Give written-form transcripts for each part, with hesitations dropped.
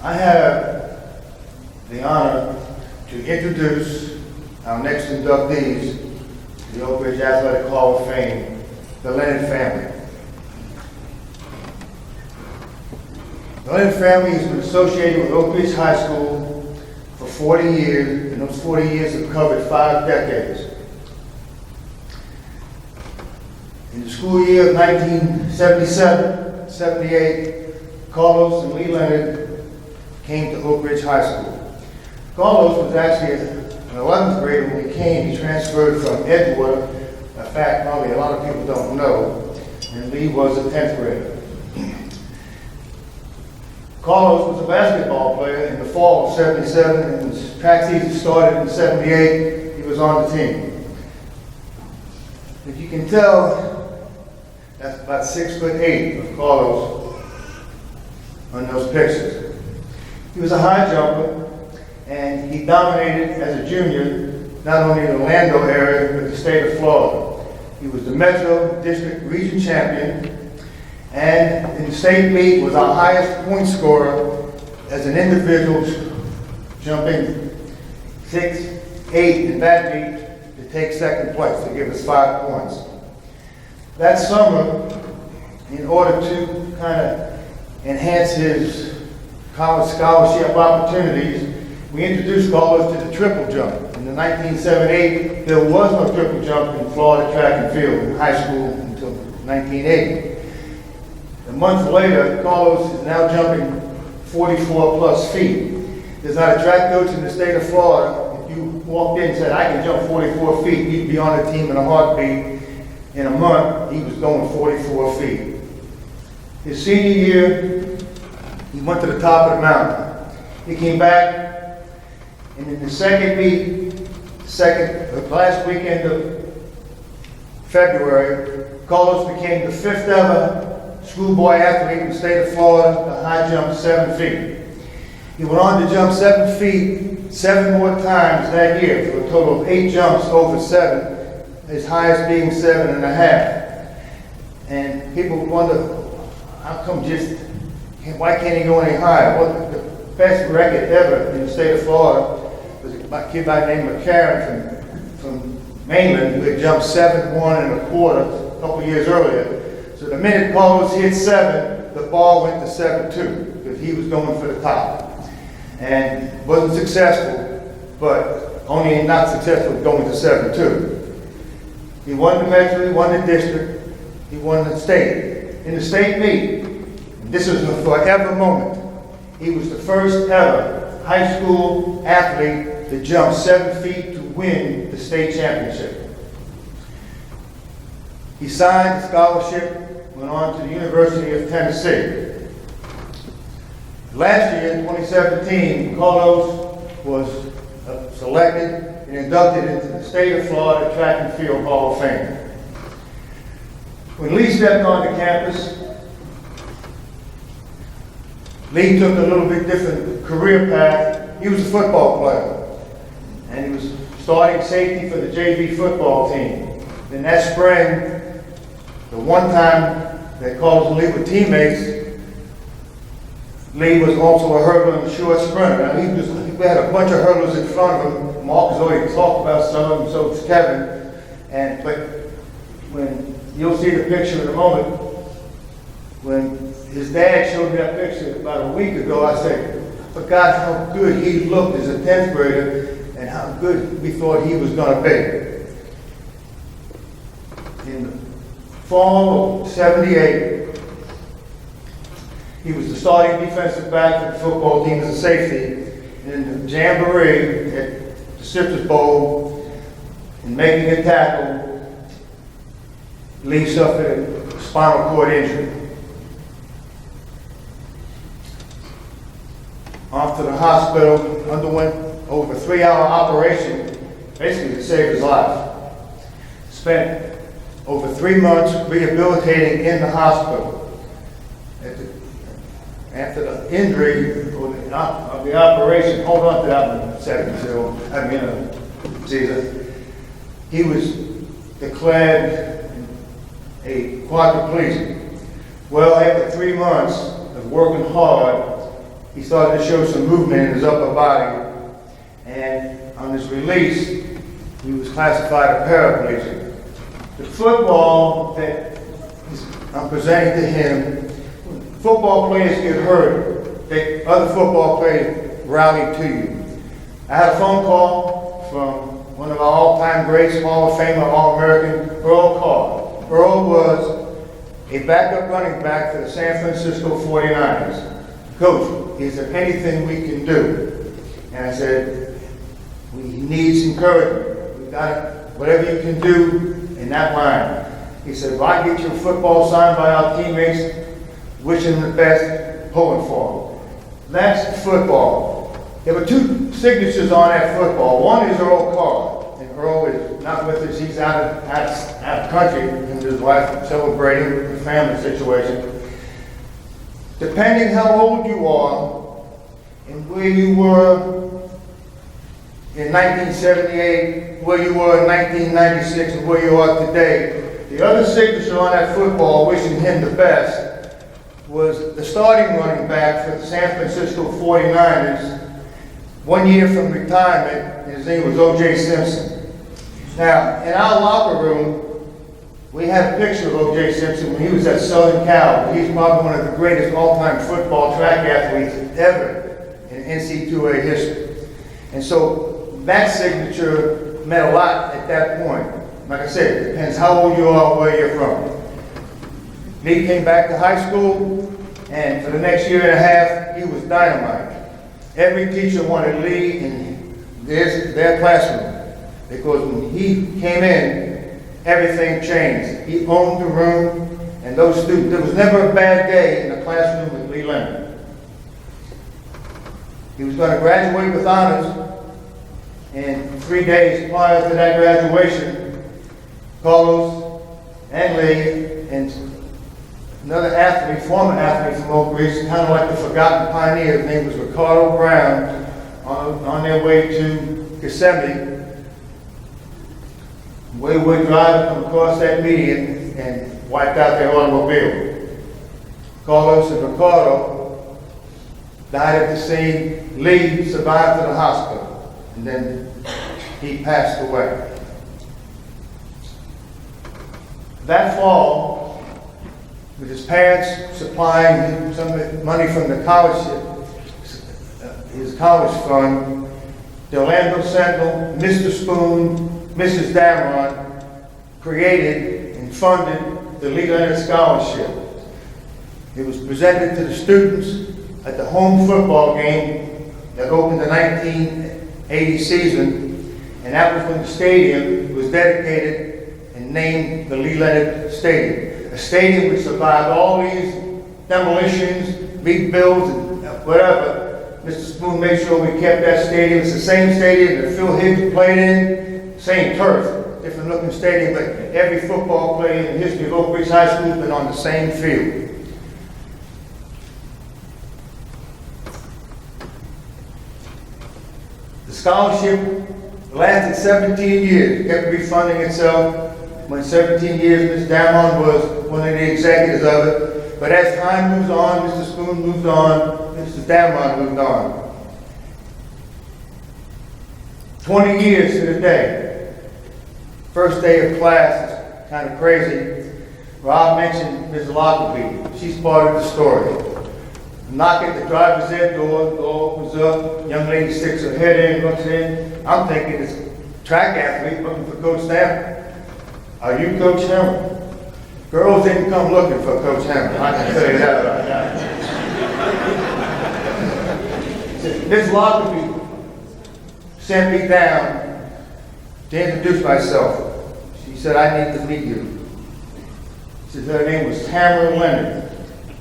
I have the honor to introduce our next inductees to the ORHS Athletic Hall of Fame, the Leonard family. The Leonard family has been associated with ORHS High School for 40 years, and those 40 years have covered 5 decades. In the school year of 1977-78, Carlos and Lee Leonard came to ORHS High School. Carlos was actually an 11th grader when he came. He transferred from Edgewater, a fact probably a lot of people don't know, and Lee was a 10th grader. Carlos was a basketball player in the fall of '77, and when his track season started in '78, he was on the team. If you can tell, that's about 6'8" of Carlos on those pictures. He was a high jumper, and he dominated as a junior, not only in the Orlando area, but the state of Florida. He was the Metro District Region Champion, and in the state meet was our highest point scorer as an individual, jumping 6'8" in that meet to take second place, to give us 5 points. That summer, in order to kind of enhance his college scholarship opportunities, we introduced Carlos to the triple jump. In the 1978, there was no triple jump in Florida track and field in high school until 1980. A month later, Carlos is now jumping 44 plus feet. There's not a track coach in the state of Florida. If you walked in and said, I can jump 44 feet, you'd be on the team in a heartbeat. In a month, he was going 44 feet. His senior year, he went to the top of the mountain. He came back, and in the second meet, the last weekend of February, Carlos became the 5th ever schoolboy athlete in the state of Florida to high jump 7 feet. He went on to jump 7 feet 7 more times that year, for a total of 8 jumps over 7, his highest being 7.5. And people wonder, how come why can't he go any higher? Well, the best record ever in the state of Florida was a kid by the name of Karen from mainland, who had jumped 7.125 a couple years earlier. So the minute Carlos hit 7, the ball went to 7.2, because he was going for the top. And wasn't successful, but only not successful going to 7.2. He won the Metro, he won the district, he won the state. In the state meet, this was a forever moment. He was the first ever high school athlete to jump 7 feet to win the state championship. He signed a scholarship, went on to the University of Tennessee. Last year, in 2017, Carlos was selected and inducted into the state of Florida Track and Field Hall of Fame. When Lee stepped onto campus, Lee took a little bit different career path. He was a football player, and he was starting safety for the JV football team. Then that spring, the one time that Carlos and Lee were teammates, Lee was also a hurdler and short sprinter. Now, we had a bunch of hurdlers in front of him. Mark has already talked about some of them, so it's Kevin. But when you'll see the picture in a moment, when his dad showed me that picture about a week ago, I said, I forgot how good he looked as a 10th grader and how good we thought he was going to be. In the fall of '78, he was the starting defensive back for the football team as a safety. And in the jamboree at the Citrus Bowl, in making a tackle, Lee suffered a spinal cord injury. Off to the hospital, underwent over a 3-hour operation, basically to save his life. Spent over 3 months rehabilitating in the hospital. After the injury, or the operation, hold on to that one, Caesar. He was declared a quadriplegic. Well, after 3 months of working hard, he started to show some movement in his upper body. And on his release, he was classified a paraplegic. The football that I'm presenting to him, football players get hurt, other football players rally to you. I had a phone call from one of our all-time greats, Hall of Famer, All-American, Earl Carr. Earl was a backup running back for the San Francisco 49ers. Coach, is there anything we can do? And I said, we need encouragement. We got whatever you can do in that line. He said, if I get your football signed by our teammates, wishing them the best, pulling for them. That's football. There were two signatures on that football. One is Earl Carr, and Earl is not with us. He's out of country with his wife, celebrating the family situation. Depending how old you are and where you were in 1978, where you were in 1996, and where you are today, the other signature on that football, wishing him the best, was the starting running back for the San Francisco 49ers, 1 year from retirement, and his name was O.J. Simpson. Now, in our locker room, we have a picture of O.J. Simpson when he was at Southern Cal. He's probably one of the greatest all-time football track athletes ever in NC2A history. And so that signature meant a lot at that point. Like I said, it depends how old you are, where you're from. Lee came back to high school, and for the next year and a half, he was dynamite. Every teacher wanted Lee in their classroom, because when he came in, everything changed. He owned the room, and those students, there was never a bad day in the classroom with Lee Leonard. He was going to graduate with honors, and 3 days prior to that graduation, Carlos and Lee and another athlete, former athlete from ORHS, kind of like the forgotten pioneer, his name was Ricardo Brown, on their way to Kissimmee. Wayward driver come across that median and wiped out their automobile. Carlos and Ricardo died at the scene. Lee survived to the hospital, and then he passed away. That fall, with his parents supplying him some money from the college, his college fund, the Orlando Sentinel, Mr. Spoon, Mrs. Dameron created and funded the Lee Leonard Scholarship. It was presented to the students at the home football game that opened the 1980 season, and that was when the stadium was dedicated and named the Lee Leonard Stadium. A stadium which survived all these demolitions, rebuilds, and whatever. Mr. Spoon made sure we kept that stadium. It's the same stadium that Phil Higgs played in, same turf, different looking stadium, but every football player in the history of ORHS High School has been on the same field. The scholarship lasted 17 years. It kept refunding itself. When 17 years, Ms. Damon was one of the executives of it. But as time moves on, Mr. Spoon moved on, Mr. Damon moved on. 20 years to the day. First day of class is kind of crazy. Rob mentioned Ms. Lockerbie. She's part of the story. Knock at the driver's ed door, the door opens up, young lady sticks her head in, looks in. I'm thinking it's a track athlete looking for Coach Stamper. Are you Coach Hammer? Girls didn't come looking for Coach Hammer. I can tell you that right now. Ms. Lockerbie sent me down to introduce myself. She said, I need to meet you. She said, her name was Tamara Leonard.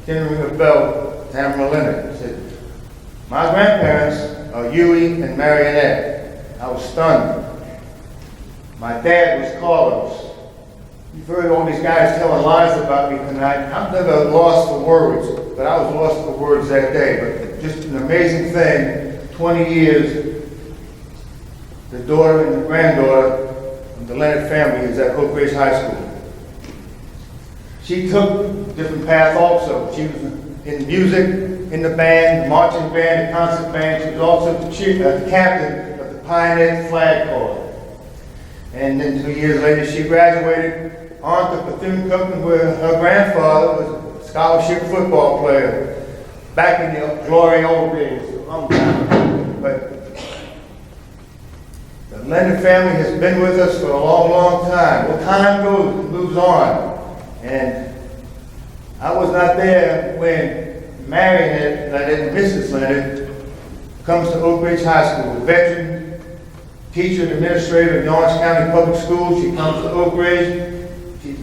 Didn't ring a bell, Tamara Leonard. She said, my grandparents are Huey and Marionette. I was stunned. My dad was Carlos. You've heard all these guys telling lies about me tonight. I'm never lost for words, but I was lost for words that day. But just an amazing thing, 20 years, the daughter and the granddaughter of the Leonard family is at ORHS High School. She took a different path also. She was in music, in the band, the marching band, the concert band. She was also the captain of the Pioneer Flag Corps. And then 2 years later, she graduated on to Bethune-Cookman, where her grandfather was a scholarship football player back in the glory old days, a long time ago. But the Leonard family has been with us for a long, long time. Well, time goes, it moves on. And I was not there when Marion Leonard, Mrs. Leonard, comes to Oak Ridge High School, a veteran teacher and administrator in Orange County Public Schools. She comes to Oak Ridge. She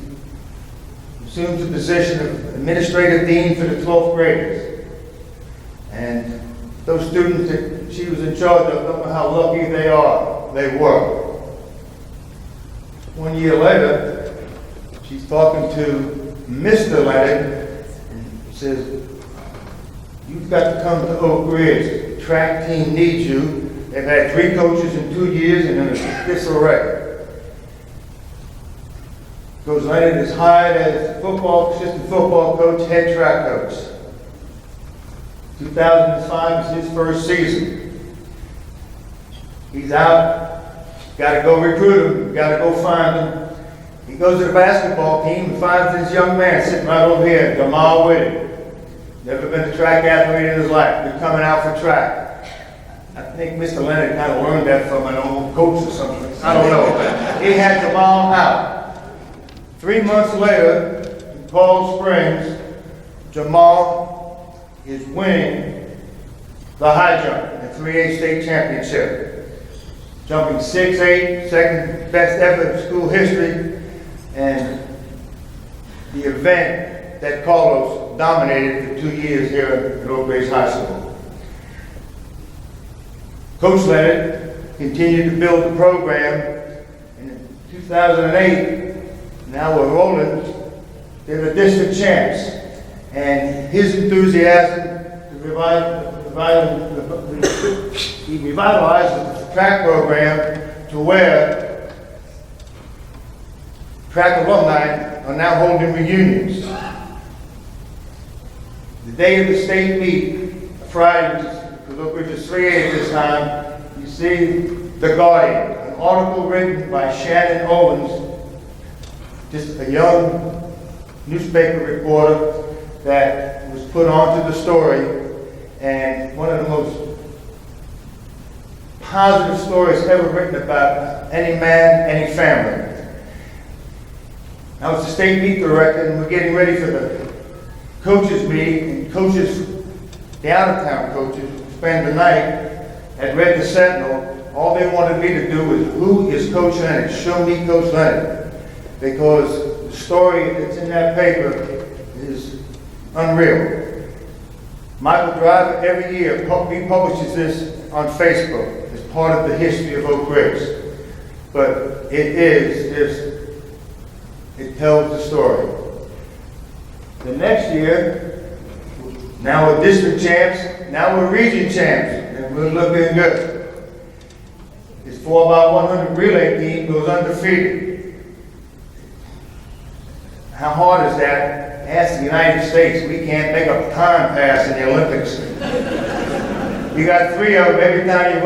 assumes the position of administrative dean for the 12th graders. And those students that she was in charge of don't know how lucky they were. 1 year later, she's talking to Mr. Leonard and says, "You've got to come to Oak Ridge. The track team needs you. They've had 3 coaches in 2 years and in a disarray." Coach Leonard is hired as assistant football coach, head track coach. 2005 is his first season. He's out, got to go recruit him, got to go find him. He goes to the basketball team and finds this young man sitting right over here, Jamal Whitty. Never been a track athlete in his life, been coming out for track. I think Mr. Leonard kind of learned that from an old coach or something. I don't know. He had Jamal out. 3 months later, in Coral Springs, Jamal is winning the high jump in the 3A state championship. Jumping 6'8", second best ever in school history, and the event that Carlos dominated for 2 years here at Oak Ridge High School. Coach Leonard continued to build the program. In 2008, now we're rolling, they're the district champs. And his enthusiasm he revitalized the track program to where track alumni are now holding reunions. The day of the state meet, Friday, because Oak Ridge is 3A at this time, you see The Guardian, an article written by Shannon Owens, just a young newspaper reporter that was put onto the story, and one of the most positive stories ever written about any man, any family. I was the state meet director, and we're getting ready for the coaches meeting, and coaches, the out-of-town coaches, spend the night at Red the Sentinel. All they wanted me to do was, who is Coach Leonard? Show me Coach Leonard. Because the story that's in that paper is unreal. Michael Driver, every year, he publishes this on Facebook as part of the history of Oak Ridge. But it tells the story. The next year, now we're district champs, now we're region champs, and we're looking good. This 4x100 relay team goes undefeated. How hard is that? Ask the United States. We can't make a time pass in the Olympics. You got 3 of them every time you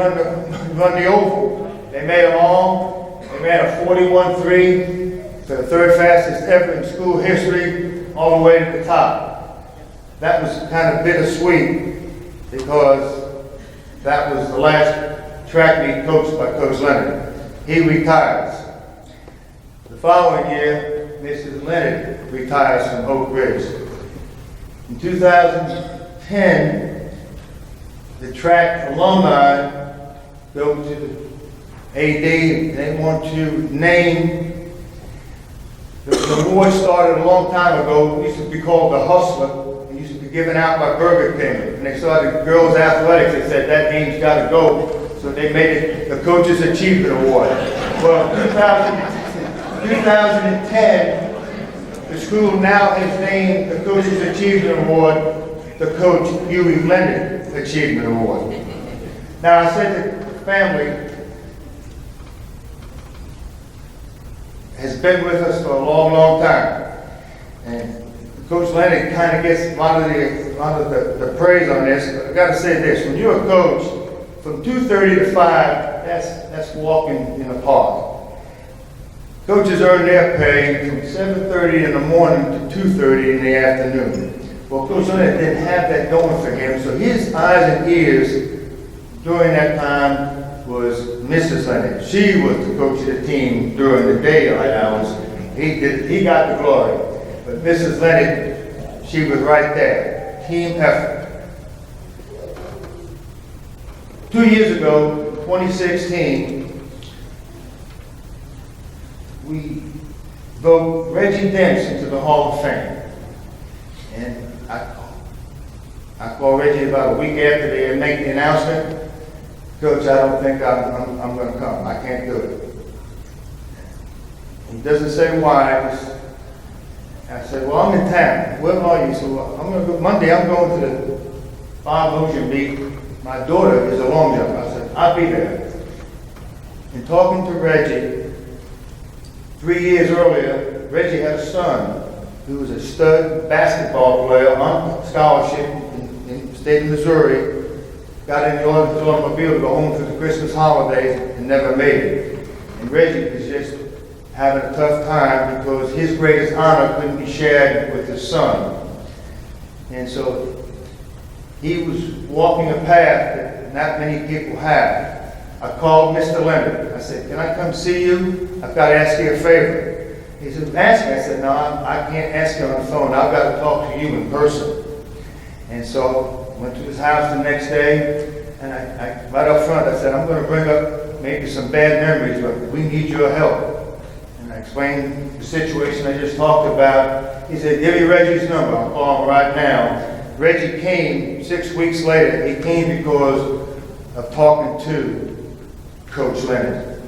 run the oval. They made them all. They made a 41.3 for the 3rd fastest ever in school history, all the way to the top. That was kind of bittersweet because that was the last track meet coached by Coach Leonard. He retires. The following year, Mrs. Leonard retires from Oak Ridge. In 2010, the track alumni go to the AD. They want to name, the award started a long time ago. It used to be called the Hustler. It used to be given out by Burger King. When they started girls athletics, they said that name's got to go. So they made it the Coach's Achievement Award. Well, 2010, the school now has named the Coach's Achievement Award the Coach Huey Leonard Achievement Award. Now, I said that the family has been with us for a long, long time. And Coach Leonard kind of gets a lot of the praise on this. But I got to say this: when you're a coach, from 2:30 to 5, that's walking in the park. Coaches earn their pay from 7:30 in the morning to 2:30 in the afternoon. Well, Coach Leonard didn't have that going for him, so his eyes and ears during that time was Mrs. Leonard. She was the coach of the team during the daylight hours. He got the glory. But Mrs. Leonard, she was right there. Team effort. 2 years ago, 2016, we vote Reggie Dempsey to the Hall of Fame. And I called Reggie about a week after they make the announcement. Coach, I don't think I'm going to come. I can't do it. He doesn't say why. I said, well, I'm in town. Where are you? So I'm going to go Monday. I'm going to the Bob Ocean meet. My daughter is a long jump. I said, I'll be there. In talking to Reggie, 3 years earlier, Reggie had a son who was a stud basketball player on scholarship in the state of Missouri. Got in his automobile to go home for the Christmas holidays and never made it. And Reggie was just having a tough time because his greatest honor couldn't be shared with his son. And so he was walking a path that not many people have. I called Mr. Leonard. I said, can I come see you? I've got to ask you a favor. He said, ask me. I said, no, I can't ask you on the phone. I've got to talk to you in person. And so I went to his house the next day, and I right up front, I said, I'm going to bring up maybe some bad memories, but we need your help. And I explained the situation I just talked about. He said, give me Reggie's number. I'll call him right now. Reggie came 6 weeks later. He came because of talking to Coach Leonard.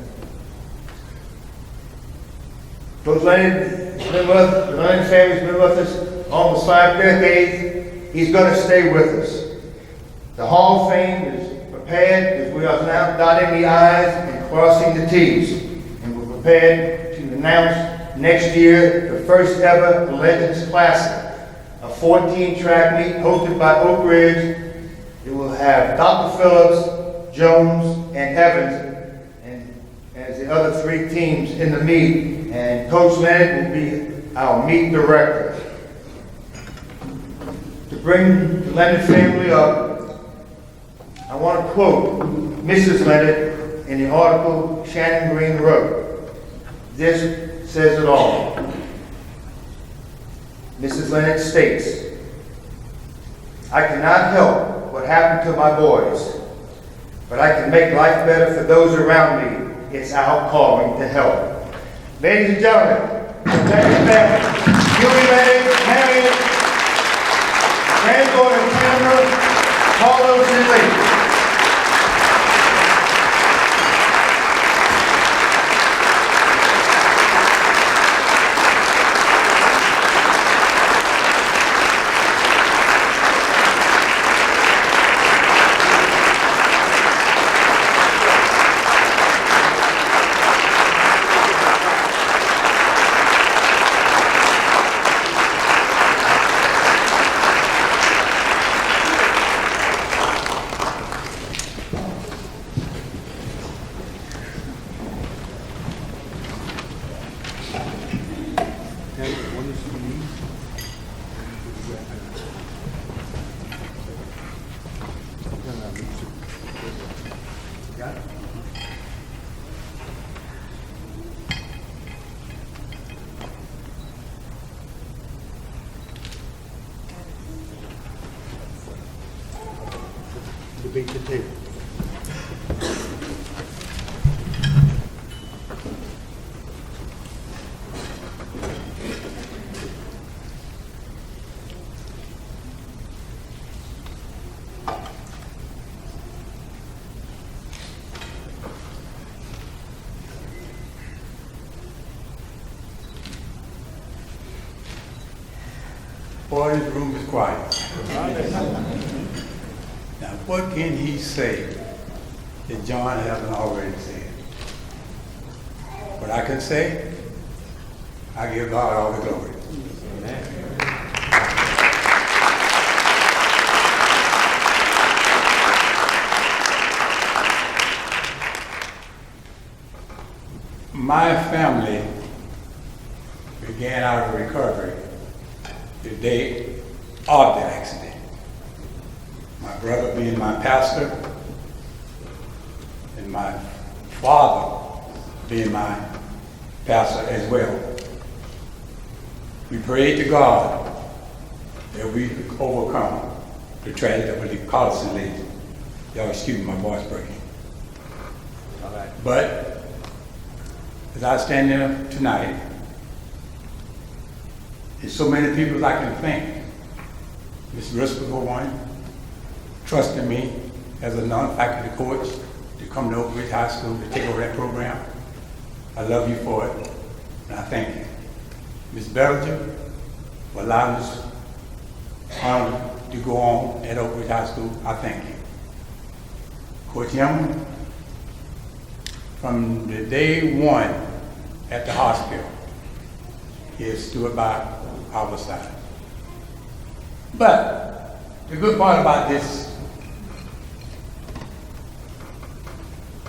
Coach Leonard has been with us, the Leonard family's been with us almost 5 decades. He's going to stay with us. The Hall of Fame is prepared because we are now dotting the I's and crossing the T's. And we're prepared to announce next year the first ever Legends Classic, a 14-track meet hosted by Oak Ridge. It will have Dr. Phillips, Jones, and Evans, and as the other 3 teams in the meet. And Coach Leonard will be our meet director. To bring the Leonard family up, I want to quote Mrs. Leonard in the article Shannon Green wrote. This says it all. Mrs. Leonard states, I cannot help what happened to my boys, but I can make life better for those around me. It's our calling to help. Ladies and gentlemen, Leonard family, Julie Leonard, Marion, granddaughter Tamara, Carlos and Lee. Debate the table. Boy, this room is quiet. Now, what can he say that John hasn't already said? What I can say, I give God all the glory. Amen. My family began out of recovery the day of the accident. My brother being my pastor, and my father being my pastor as well. We prayed to God that we could overcome the tragedy of the Carlos and Lee. Y'all excuse me, my voice breaking. All right. But as I stand there tonight, there's so many people I can thank. Ms. Risper for one, trusting me as a non-faculty coach to come to Oak Ridge High School to take over that program. I love you for it, and I thank you. Ms. Bellinger for allowing us honor to go on at Oak Ridge High School. I thank you. Coach Hammond, from the day one at the hospital, he has stood by our side. But the good part about this,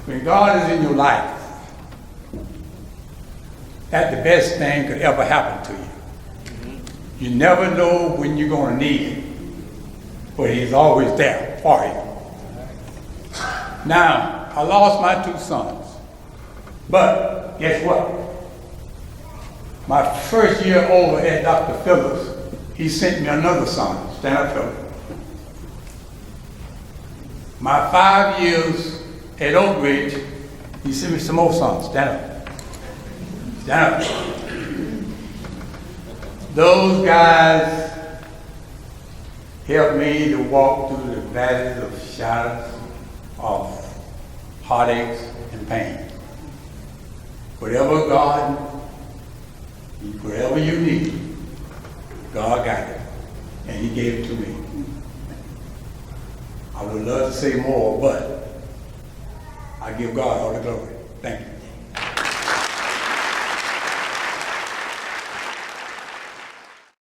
when God is in your life, that's the best thing could ever happen to you. You never know when you're going to need him, but he's always there for you. Now, I lost my two sons, but guess what? My first year over at Dr. Phillips, he sent me another son, stand up, Philip. My 5 years at Oak Ridge, he sent me some more sons, stand up. Stand up. Those guys helped me to walk through the valleys of shadows, of heartaches and pain. Whatever God, whatever you need, God got it, and he gave it to me. I would love to say more, but I give God all the glory. Thank you.